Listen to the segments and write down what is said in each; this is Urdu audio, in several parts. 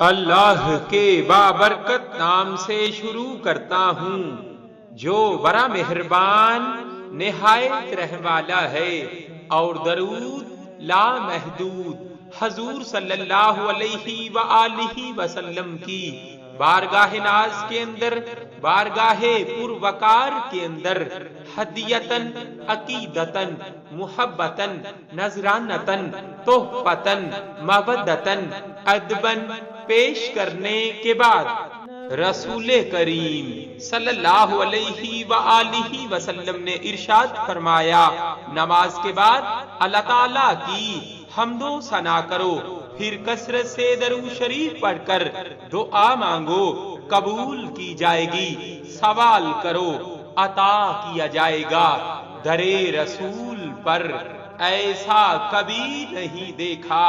اللہ کے بابرکت نام سے شروع کرتا ہوں جو بڑا مہربان نہایت رحم والا ہے، اور درود لا محدود حضور صلی اللہ علیہ وآلہ وسلم کی بارگاہ ناز کے اندر، بارگاہ پروقار کے اندر ہدیتن، عقیدتن، محبتن، نذرانتن، تحفتن، مودتن، ادبن پیش کرنے کے بعد رسول کریم صلی اللہ علیہ وآلہ وسلم نے ارشاد فرمایا، نماز کے بعد اللہ تعالیٰ کی حمد و ثنا کرو، پھر کثرت سے درود شریف پڑھ کر دعا مانگو، قبول کی جائے گی، سوال کرو عطا کیا جائے گا۔ درے رسول پر ایسا کبھی نہیں دیکھا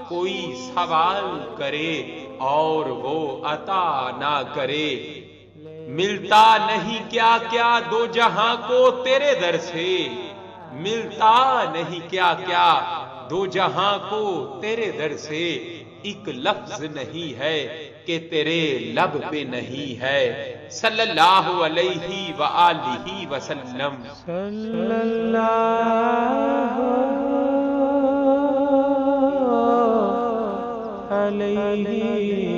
کوئی سوال کرے اور وہ عطا نہ کرے۔ ملتا نہیں کیا کیا دو جہاں کو تیرے در سے، ملتا نہیں کیا کیا دو جہاں کو تیرے در سے، ایک لفظ نہیں ہے کہ تیرے لب پہ نہیں ہے، صلی اللہ علیہ وآلہ وسلم۔ صلی اللہ علیہ